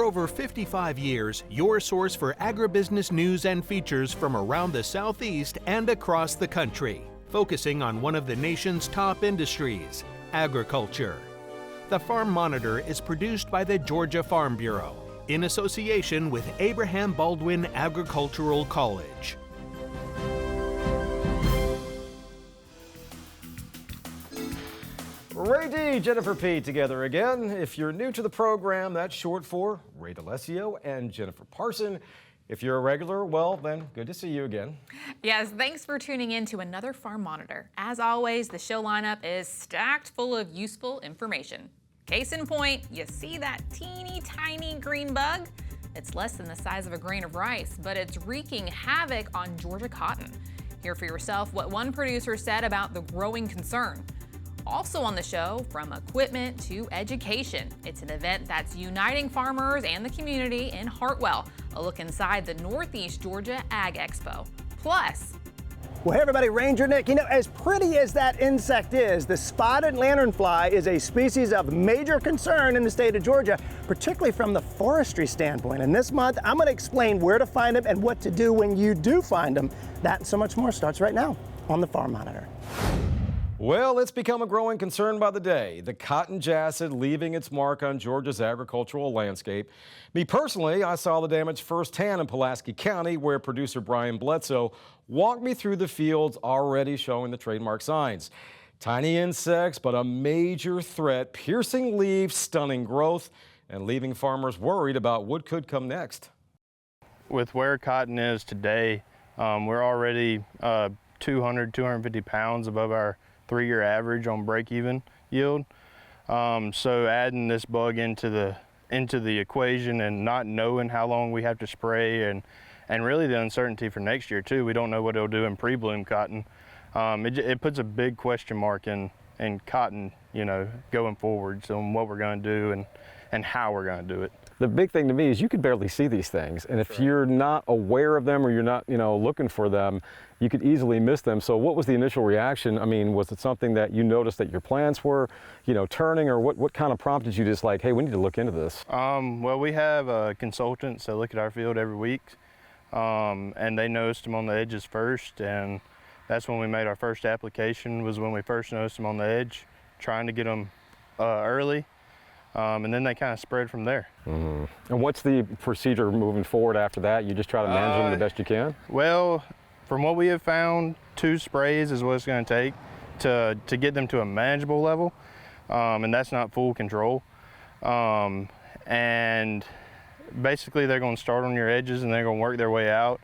over 55 years, your source for agribusiness news and features from around the Southeast and across the country, focusing on one of the nation's top industries, agriculture. The Farm Monitor is produced by the Georgia Farm Bureau in association with Abraham Baldwin Agricultural College. Ray D, Jennifer P together again. If you're new to the program, that's short for Ray DeLessio and Jennifer Parson. If you're a regular, well, then good to see you again. Yes, thanks for tuning in to another Farm Monitor. As always, the show lineup is stacked full of useful information. Case in point, you see that teeny tiny green bug? It's less than the size of a grain of rice, but it's wreaking havoc on Georgia cotton. Hear for yourself what one producer said about the growing concern. Also on the show, from equipment to education, it's an event that's uniting farmers and the community in Hartwell. A look inside the Northeast Georgia Ag Expo. Plus, well, hey everybody, Ranger Nick. You know, as pretty as that insect is, the spotted lanternfly is a species of major concern in the state of Georgia, particularly from the forestry standpoint. And this month, I'm going to explain where to find them and what to do when you do find them. That and so much more starts right now on the Farm Monitor. Well, it's become a growing concern by the day. The cotton jacid leaving its mark on Georgia's agricultural landscape. Me personally, I saw the damage firsthand in Pulaski County, where producer Brian Bledsoe walked me through the fields already showing the trademark signs. Tiny insects, but a major threat, piercing leaves, stunning growth, and leaving farmers worried about what could come next. With where cotton is today, we're already 250 pounds above our 3-year average on break-even yield. So adding this bug into the equation and not knowing how long we have to spray and really the uncertainty for next year too. We don't know what it'll do in pre-bloom cotton. It puts a big question mark in cotton, you know, going forward. So what we're going to do and how we're going to do it. The big thing to me is you could barely see these things, and if you're not aware of them or you're not, looking for them, you could easily miss them. So what was the initial reaction? I mean, was it something that you noticed that your plants were, turning, or what kind of prompted you just like, hey, we need to look into this? Well, we have consultants that look at our field every week, and they noticed them on the edges first, and that's when we made our first application, was when we first noticed them on the edge, trying to get them early. And then they kind of spread from there. Mm-hmm. And what's the procedure moving forward after that? You just try to manage them the best you can? Well, from what we have found, 2 sprays is what it's going to take to get them to a manageable level, and that's not full control. And basically they're going to start on your edges and they're going to work their way out,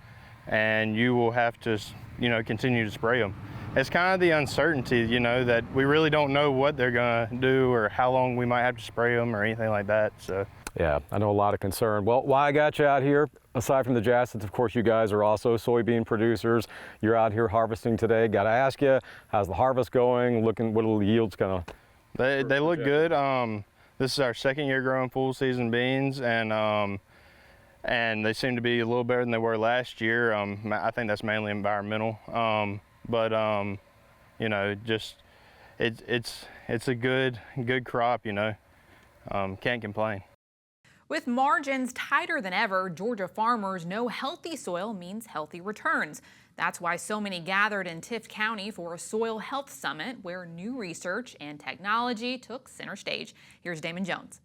and you will have to, continue to spray them. It's kind of the uncertainty, that we really don't know what they're going to do or how long we might have to spray them or anything like that. So yeah, I know a lot of concern. Well, why I got you out here, aside from the jacids, of course, you guys are also soybean producers. You're out here harvesting today. Got to ask you, how's the harvest going? What are the yields kind of? They look good. This is our 2nd year growing full season beans, and they seem to be a little better than they were last year. I think that's mainly environmental. But it's a good crop, can't complain. with margins tighter than ever, Georgia farmers know healthy soil means healthy returns. That's why so many gathered in Tift County for a soil health summit where new research and technology took center stage. Here's Damon Jones.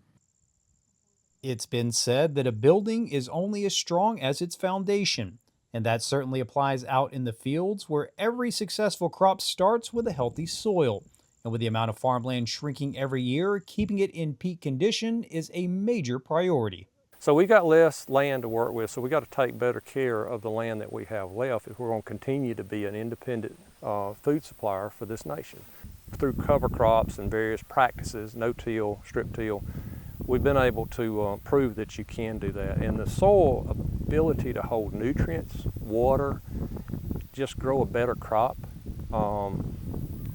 It's been said that a building is only as strong as its foundation, and that certainly applies out in the fields where every successful crop starts with a healthy soil. And with the amount of farmland shrinking every year, keeping it in peak condition is a major priority. So we got less land to work with, so we got to take better care of the land that we have left if we're going to continue to be an independent food supplier for this nation. Through cover crops and various practices, no-till, strip-till, we've been able to prove that you can do that. And the soil ability to hold nutrients, water, just grow a better crop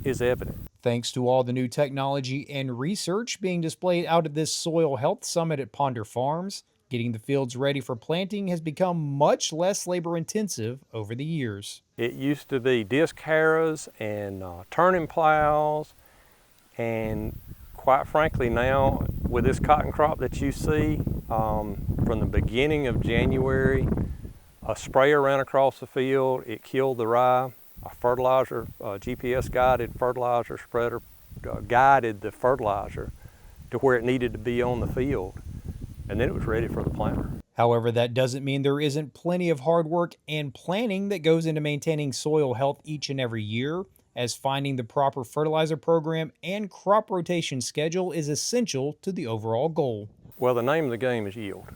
is evident. Thanks to all the new technology and research being displayed out at this Soil Health Summit at Ponder Farms, getting the fields ready for planting has become much less labor-intensive over the years. It used to be disc harrows and turning plows, and quite frankly now with this cotton crop that you see, from the beginning of January, a sprayer ran across the field, it killed the rye. A fertilizer, GPS guided fertilizer spreader guided the fertilizer to where it needed to be on the field, and then it was ready for the planter. However, that doesn't mean there isn't plenty of hard work and planning that goes into maintaining soil health each and every year, as finding the proper fertilizer program and crop rotation schedule is essential to the overall goal. Well, the name of the game is yield.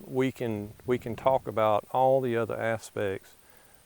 We can talk about all the other aspects,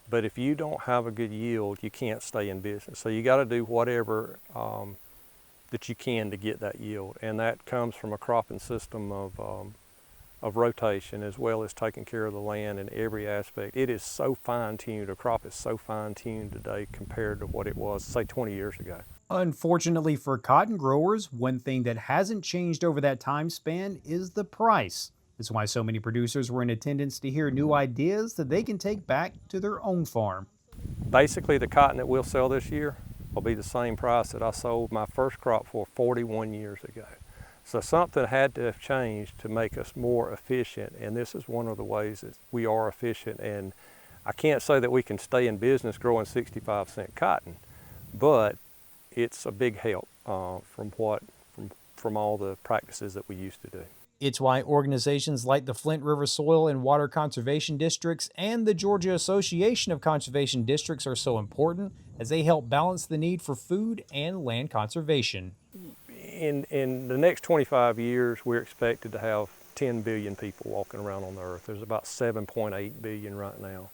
but if you don't have a good yield, you can't stay in business. So you got to do whatever that you can to get that yield, and that comes from a cropping system of rotation, as well as taking care of the land in every aspect. It is so fine-tuned, a crop is so fine-tuned today compared to what it was, say, 20 years ago. Unfortunately for cotton growers, one thing that hasn't changed over that time span is the price. That's why so many producers were in attendance to hear new ideas that they can take back to their own farm. Basically, the cotton that we'll sell this year will be the same price that I sold my first crop for 41 years ago. So something had to have changed to make us more efficient, and this is one of the ways that we are efficient. And I can't say that we can stay in business growing 65-cent cotton, but it's a big help from all the practices that we used to do. It's why organizations like the Flint River Soil and Water Conservation Districts and the Georgia Association of Conservation Districts are so important, as they help balance the need for food and land conservation. In the next 25 years, we're expected to have 10 billion people walking around on the earth. There's about 7.8 billion right now.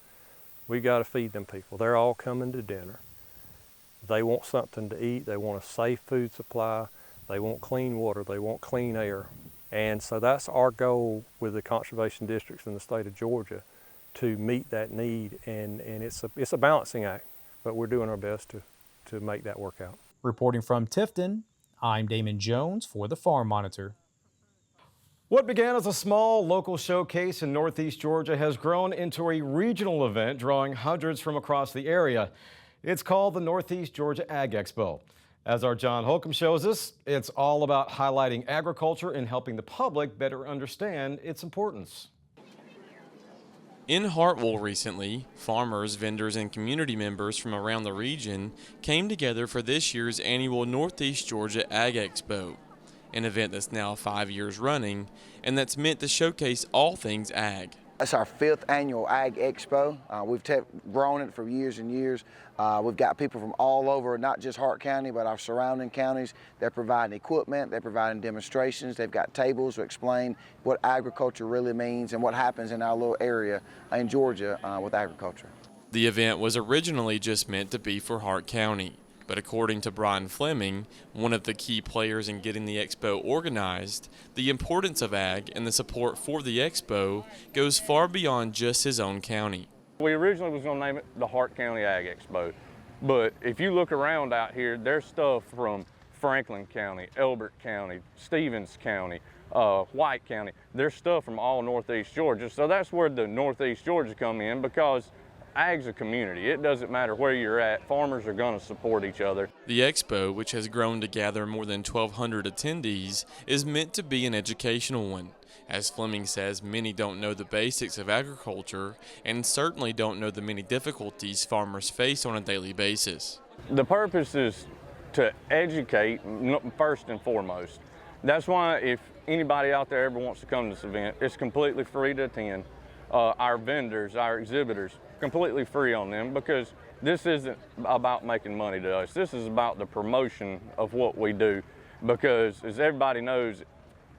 We've got to feed them people. They're all coming to dinner. They want something to eat. They want a safe food supply. They want clean water. They want clean air. And so that's our goal with the conservation districts in the state of Georgia, to meet that need. And it's a balancing act, but we're doing our best to make that work out. Reporting from Tifton, I'm Damon Jones for the Farm Monitor. What began as a small local showcase in Northeast Georgia has grown into a regional event drawing hundreds from across the area. It's called the Northeast Georgia Ag Expo. As our John Holcomb shows us, it's all about highlighting agriculture and helping the public better understand its importance. In Hartwell recently, farmers, vendors, and community members from around the region came together for this year's annual Northeast Georgia Ag Expo, an event that's now 5 years running and that's meant to showcase all things ag. It's our 5th annual Ag Expo. We've grown it for years and years. We've got people from all over, not just Hart County, but our surrounding counties. They're providing equipment, they're providing demonstrations, they've got tables to explain what agriculture really means and what happens in our little area in Georgia with agriculture. The event was originally just meant to be for Hart County, but according to Brian Fleming, one of the key players in getting the expo organized, the importance of ag and the support for the expo goes far beyond just his own county. We originally was going to name it the Hart County Ag Expo, but if you look around out here, there's stuff from Franklin County, Elbert County, Stevens County, White County. There's stuff from all Northeast Georgia, so that's where the Northeast Georgia come in, because ag's a community. It doesn't matter where you're at, farmers are going to support each other. The expo, which has grown to gather more than 1,200 attendees, is meant to be an educational one. As Fleming says, many don't know the basics of agriculture and certainly don't know the many difficulties farmers face on a daily basis. The purpose is to educate first and foremost. That's why if anybody out there ever wants to come to this event, it's completely free to attend. Our vendors, our exhibitors, completely free on them, because this isn't about making money to us. This is about the promotion of what we do, because as everybody knows,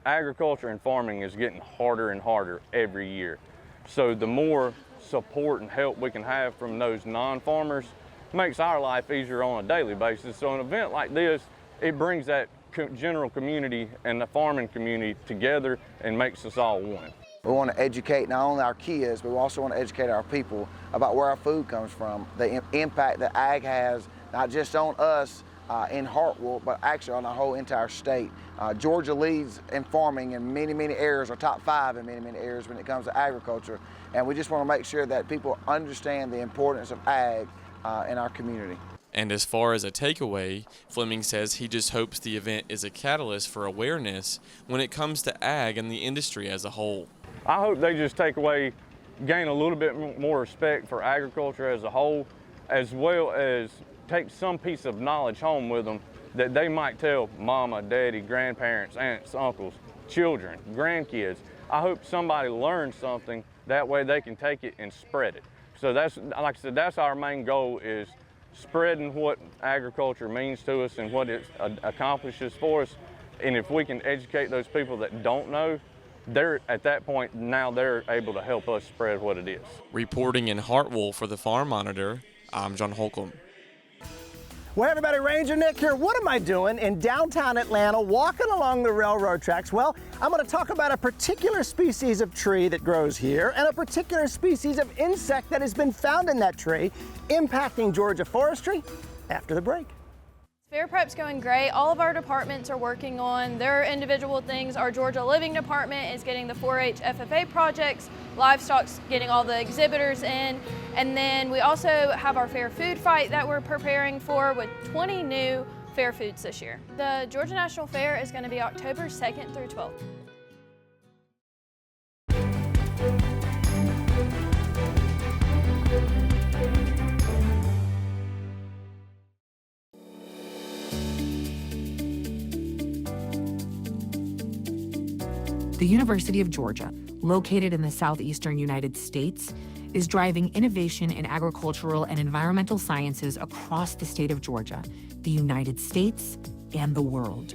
agriculture and farming is getting harder and harder every year. So the more support and help we can have from those non-farmers makes our life easier on a daily basis. So an event like this, it brings that general community and the farming community together and makes us all one. We want to educate not only our kids, but we also want to educate our people about where our food comes from, the impact that ag has, not just on us in Hartwell, but actually on the whole entire state. Georgia leads in farming in many, many areas, or top 5 in many, many areas when it comes to agriculture. And we just want to make sure that people understand the importance of ag in our community. And as far as a takeaway, Fleming says he just hopes the event is a catalyst for awareness when it comes to ag and the industry as a whole. I hope they just gain a little bit more respect for agriculture as a whole, as well as take some piece of knowledge home with them that they might tell mama, daddy, grandparents, aunts, uncles, children, grandkids. I hope somebody learns something, that way they can take it and spread it. So that's, like I said, that's our main goal, is spreading what agriculture means to us and what it accomplishes for us. And if we can educate those people that don't know, at that point now they're able to help us spread what it is. Reporting in Hartwell for the Farm Monitor, I'm John Holcomb. Well, hey everybody, Ranger Nick here. What am I doing in downtown Atlanta walking along the railroad tracks? Well, I'm going to talk about a particular species of tree that grows here and a particular species of insect that has been found in that tree, impacting Georgia forestry after the break. Fair prep's going great. All of our departments are working on their individual things. Our Georgia Living Department is getting the 4-H FFA projects, livestock's getting all the exhibitors in, and then we also have our fair food fight that we're preparing for with 20 new fair foods this year. The Georgia National Fair is going to be October 2nd through 12th. The University of Georgia, located in the southeastern United States, is driving innovation in agricultural and environmental sciences across the state of Georgia, the United States, and the world.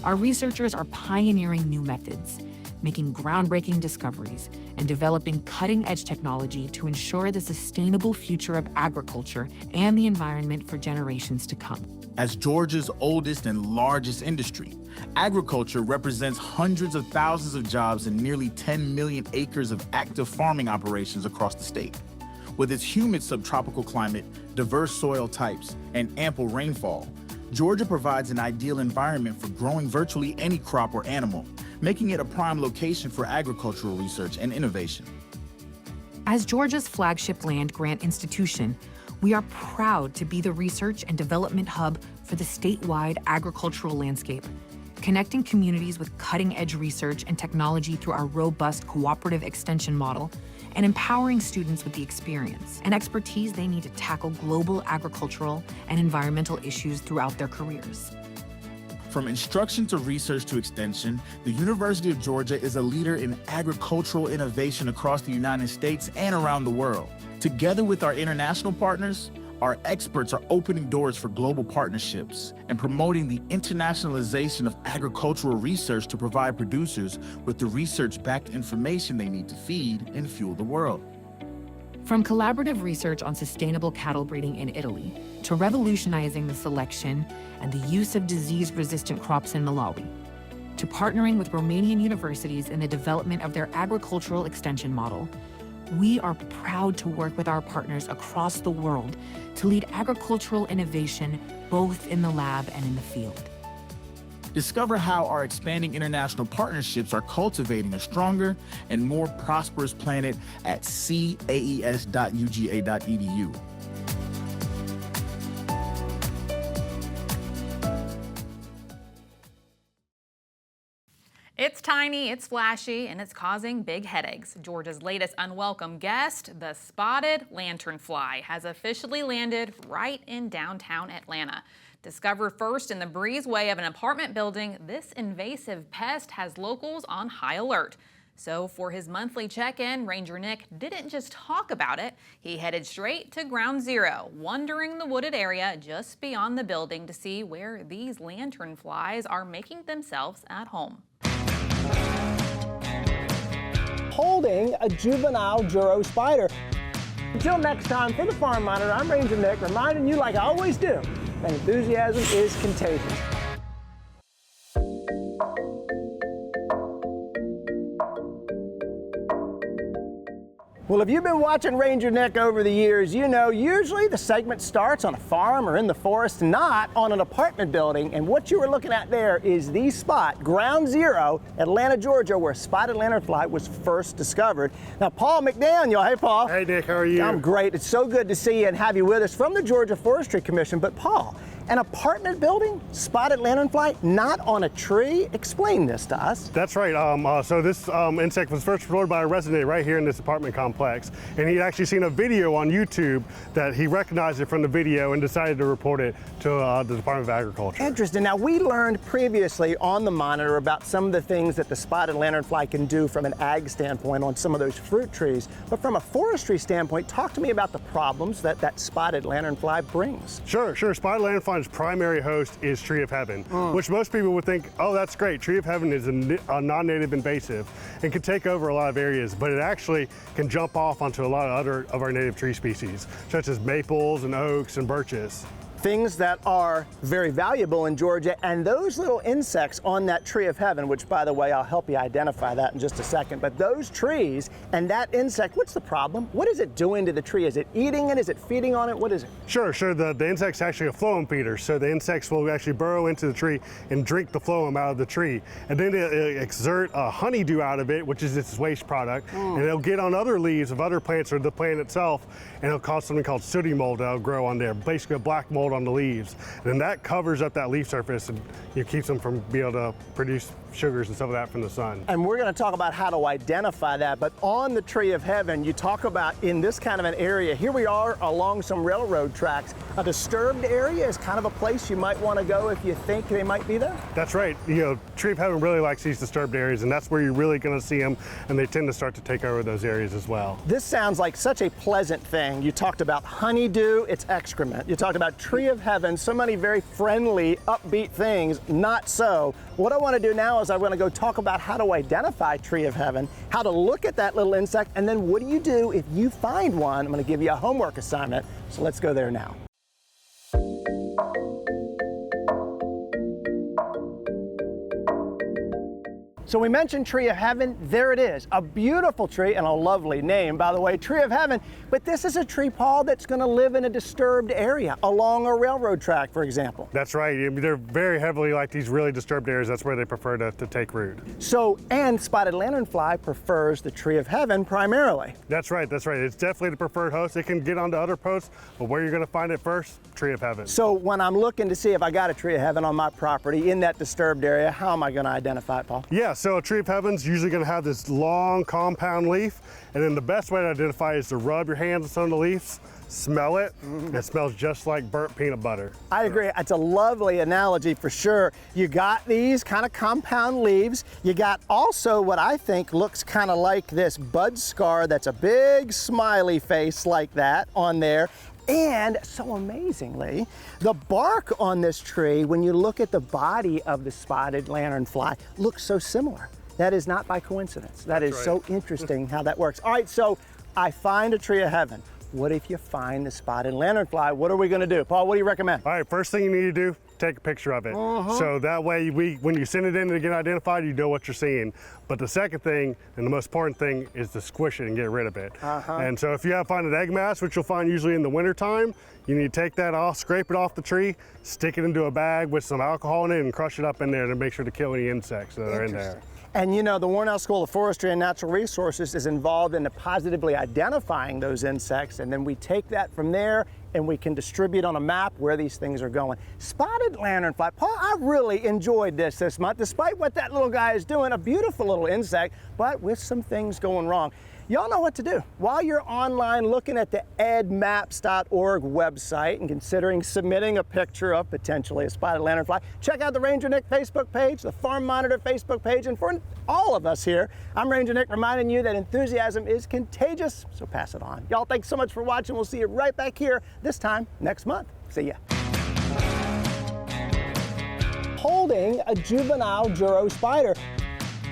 Our researchers are pioneering new methods, making groundbreaking discoveries, and developing cutting-edge technology to ensure the sustainable future of agriculture and the environment for generations to come. As Georgia's oldest and largest industry, agriculture represents hundreds of thousands of jobs and nearly 10 million acres of active farming operations across the state. With its humid subtropical climate, diverse soil types, and ample rainfall, Georgia provides an ideal environment for growing virtually any crop or animal, making it a prime location for agricultural research and innovation. As Georgia's flagship land-grant institution, we are proud to be the research and development hub for the statewide agricultural landscape, connecting communities with cutting-edge research and technology through our robust cooperative extension model, and empowering students with the experience and expertise they need to tackle global agricultural and environmental issues throughout their careers. From instruction to research to extension, the University of Georgia is a leader in agricultural innovation across the United States and around the world. Together with our international partners, our experts are opening doors for global partnerships and promoting the internationalization of agricultural research to provide producers with the research-backed information they need to feed and fuel the world. From collaborative research on sustainable cattle breeding in Italy to revolutionizing the selection and the use of disease-resistant crops in Malawi, to partnering with Romanian universities in the development of their agricultural extension model, we are proud to work with our partners across the world to lead agricultural innovation both in the lab and in the field. Discover how our expanding international partnerships are cultivating a stronger and more prosperous planet at caes.uga.edu. It's tiny, it's flashy, and it's causing big headaches. Georgia's latest unwelcome guest, the spotted lanternfly, has officially landed right in downtown Atlanta. Discovered first in the breezeway of an apartment building, this invasive pest has locals on high alert. So for his monthly check-in, Ranger Nick didn't just talk about it, he headed straight to ground zero, wandering the wooded area just beyond the building to see where these lanternflies are making themselves at home. Holding a juvenile Juro spider. Until next time, for the Farm Monitor, I'm Ranger Nick, reminding you, like I always do, that enthusiasm is contagious. Well, if you've been watching Ranger Nick over the years, you know usually the segment starts on a farm or in the forest, not on an apartment building. And what you were looking at there is the spot, Ground Zero, Atlanta, Georgia, where spotted lanternfly was first discovered. Now, Paul McDaniel. Hey, Paul. Hey, Nick. How are you? I'm great. It's so good to see you and have you with us from the Georgia Forestry Commission. But, Paul, an apartment building, spotted lanternfly, not on a tree? Explain this to us. That's right. So this insect was first reported by a resident right here in this apartment complex. And he'd actually seen a video on YouTube that he recognized it from the video and decided to report it to the Department of Agriculture. Interesting. Now, we learned previously on the monitor about some of the things that the spotted lanternfly can do from an ag standpoint on some of those fruit trees. But from a forestry standpoint, talk to me about the problems that that spotted lanternfly brings. Sure. Spotted lanternfly's primary host is tree of heaven, which most people would think, oh, that's great. Tree of heaven is a non-native invasive and can take over a lot of areas, but it actually can jump off onto a lot of other of our native tree species, such as maples and oaks and birches. Things that are very valuable in Georgia, and those little insects on that tree of heaven, which, by the way, I'll help you identify that in just a second, but those trees and that insect, what's the problem? What is it doing to the tree? Is it eating it? Is it feeding on it? What is it? Sure. The insect's actually a phloem feeder, so the insects will actually burrow into the tree and drink the phloem out of the tree, and then it exert a honeydew out of it, which is its waste product, and it'll get on other leaves of other plants or the plant itself, and it'll cause something called sooty mold that'll grow on there, basically a black mold on the leaves, and that covers up that leaf surface and it keeps them from being able to produce sugars and stuff of that from the sun. And we're going to talk about how to identify that, but on the tree of heaven, you talk about in this kind of an area, here we are along some railroad tracks. A disturbed area is kind of a place you might want to go if you think they might be there? That's right. Tree of heaven really likes these disturbed areas, and that's where you're really going to see them, and they tend to start to take over those areas as well. This sounds like such a pleasant thing. You talked about honeydew, it's excrement. You talked about tree of heaven, so many very friendly, upbeat things, not so. What I want to do now is I want to go talk about how to identify tree of heaven, how to look at that little insect, and then what do you do if you find one? I'm going to give you a homework assignment, so let's go there now. So we mentioned tree of heaven, there it is, a beautiful tree and a lovely name, by the way, tree of heaven, but this is a tree, Paul, that's gonna live in a disturbed area along a railroad track, for example. That's right, they're very heavily like these really disturbed areas, that's where they prefer to take root. So, and spotted lanternfly prefers the tree of heaven primarily. That's right, it's definitely the preferred host. It can get onto other posts, but where you're gonna find it first, tree of heaven. So when I'm looking to see if I got a tree of heaven on my property in that disturbed area, how am I gonna identify it, Paul? Yeah, so a tree of heaven's usually going to have this long compound leaf, and then the best way to identify is to rub your hands on the leaves, smell it, it smells just like burnt peanut butter. I agree, it's a lovely analogy for sure. You got these kind of compound leaves, you got also what I think looks kind of like this bud scar that's a big smiley face like that on there. And so amazingly, the bark on this tree, when you look at the body of the spotted lanternfly, looks so similar. That is not by coincidence. That is so interesting how that works. All right, so I find a tree of heaven. What if you find the spotted lanternfly? What are we gonna do? Paul, what do you recommend? All right, first thing you need to do, take a picture of it. So that way, when you send it in to get identified, you know what you're seeing. But the second thing, and the most important thing, is to squish it and get rid of it. And so if you have found an egg mass, which you'll find usually in the winter time, you need to take that off, scrape it off the tree, stick it into a bag with some alcohol in it, and crush it up in there to make sure to kill any insects that are in there. And you know, the Warnell School of Forestry and Natural Resources is involved in positively identifying those insects, and then we take that from there and we can distribute on a map where these things are going. Spotted lanternfly, Paul, I really enjoyed this month, despite what that little guy is doing, a beautiful little insect, but with some things going wrong. Y'all know what to do. While you're online looking at the edmaps.org website and considering submitting a picture of potentially a spotted lanternfly, check out the Ranger Nick Facebook page, the Farm Monitor Facebook page, and for all of us here, I'm Ranger Nick reminding you that enthusiasm is contagious, so pass it on. Y'all, thanks so much for watching. We'll see you right back here this time next month. See ya. Holding a juvenile Juro spider.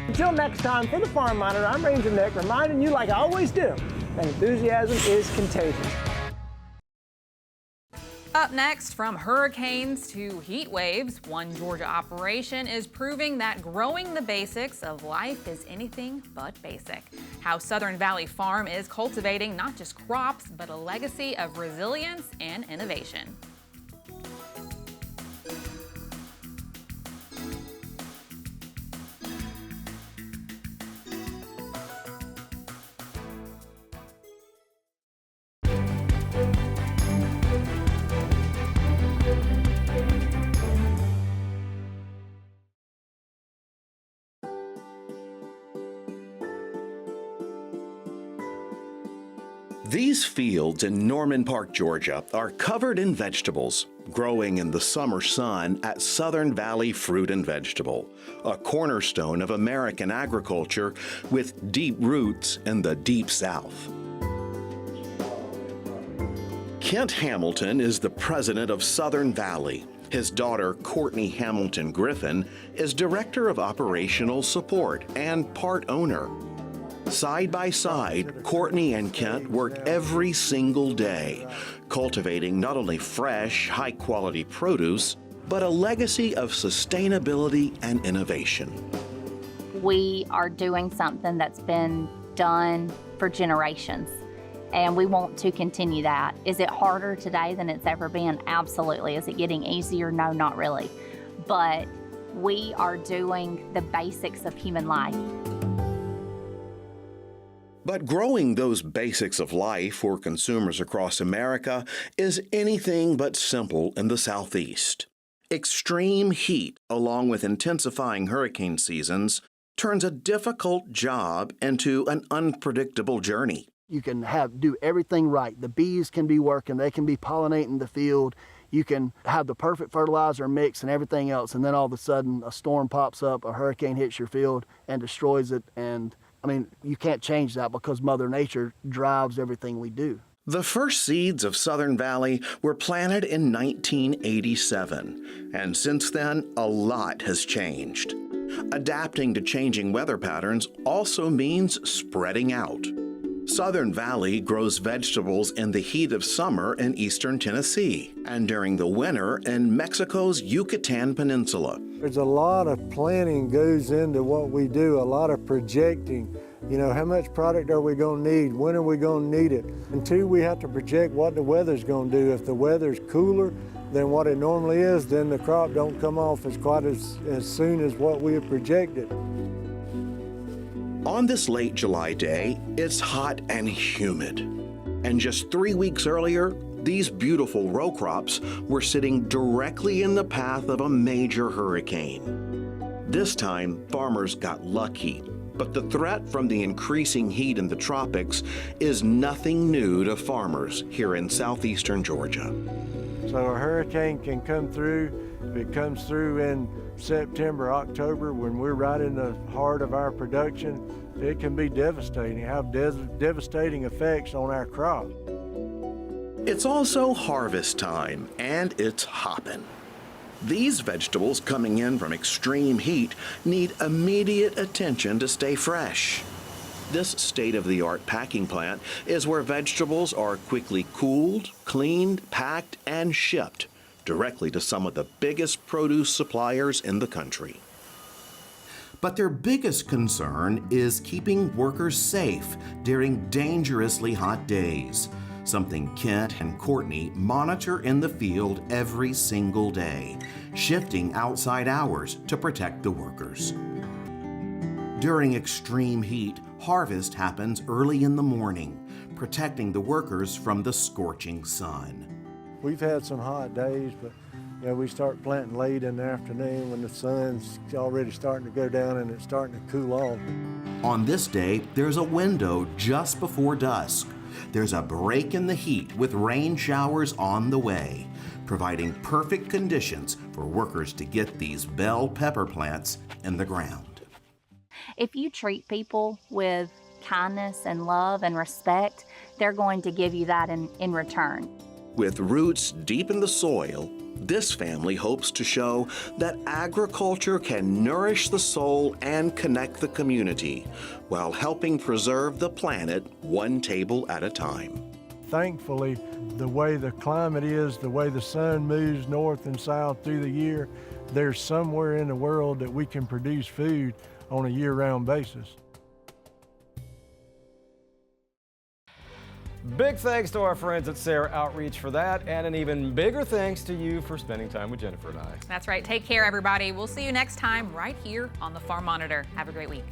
Until next time, for the Farm Monitor, I'm Ranger Nick, reminding you, like I always do, that enthusiasm is contagious. Up next, from hurricanes to heat waves, one Georgia operation is proving that growing the basics of life is anything but basic. How Southern Valley Farm is cultivating not just crops, but a legacy of resilience and innovation. These fields in Norman Park, Georgia, are covered in vegetables, growing in the summer sun at Southern Valley Fruit and Vegetable, a cornerstone of American agriculture with deep roots in the Deep South. Kent Hamilton is the president of Southern Valley. His daughter, Courtney Hamilton Griffin, is director of operational support and part owner. Side by side, Courtney and Kent work every single day, cultivating not only fresh, high-quality produce, but a legacy of sustainability and innovation. We are doing something that's been done for generations, and we want to continue that. Is it harder today than it's ever been? Absolutely. Is it getting easier? No, not really. But we are doing the basics of human life. But growing those basics of life for consumers across America is anything but simple in the Southeast. Extreme heat, along with intensifying hurricane seasons, turns a difficult job into an unpredictable journey. You can do everything right. The bees can be working, they can be pollinating the field. You can have the perfect fertilizer mix and everything else, and then all of a sudden a storm pops up, a hurricane hits your field and destroys it. And I mean, you can't change that because Mother Nature drives everything we do. The first seeds of Southern Valley were planted in 1987, and since then, a lot has changed. Adapting to changing weather patterns also means spreading out. Southern Valley grows vegetables in the heat of summer in eastern Tennessee and during the winter in Mexico's Yucatan Peninsula. There's a lot of planning goes into what we do, a lot of projecting. You know, how much product are we going to need? When are we going to need it? And two, we have to project what the weather's going to do. If the weather's cooler than what it normally is, then the crop don't come off as soon as what we have projected. On this late July day, it's hot and humid. And just 3 weeks earlier, these beautiful row crops were sitting directly in the path of a major hurricane. This time, farmers got lucky, but the threat from the increasing heat in the tropics is nothing new to farmers here in southeastern Georgia. So a hurricane can come through. If it comes through in September, October, when we're right in the heart of our production, it can be devastating, have devastating effects on our crop. It's also harvest time, and it's hopping. These vegetables coming in from extreme heat need immediate attention to stay fresh. This state-of-the-art packing plant is where vegetables are quickly cooled, cleaned, packed, and shipped directly to some of the biggest produce suppliers in the country. But their biggest concern is keeping workers safe during dangerously hot days, something Kent and Courtney monitor in the field every single day, shifting outside hours to protect the workers. During extreme heat, harvest happens early in the morning, protecting the workers from the scorching sun. We've had some hot days, but we start planting late in the afternoon when the sun's already starting to go down and it's starting to cool off. On this day, there's a window just before dusk. There's a break in the heat with rain showers on the way, providing perfect conditions for workers to get these bell pepper plants in the ground. If you treat people with kindness and love and respect, they're going to give you that in return. With roots deep in the soil, this family hopes to show that agriculture can nourish the soul and connect the community while helping preserve the planet one table at a time. thankfully, the way the climate is, the way the sun moves north and south through the year, there's somewhere in the world that we can produce food on a year-round basis. Big thanks to our friends at Sarah Outreach for that, and an even bigger thanks to you for spending time with Jennifer and I. That's right. Take care, everybody. We'll see you next time right here on the Farm Monitor. Have a great week.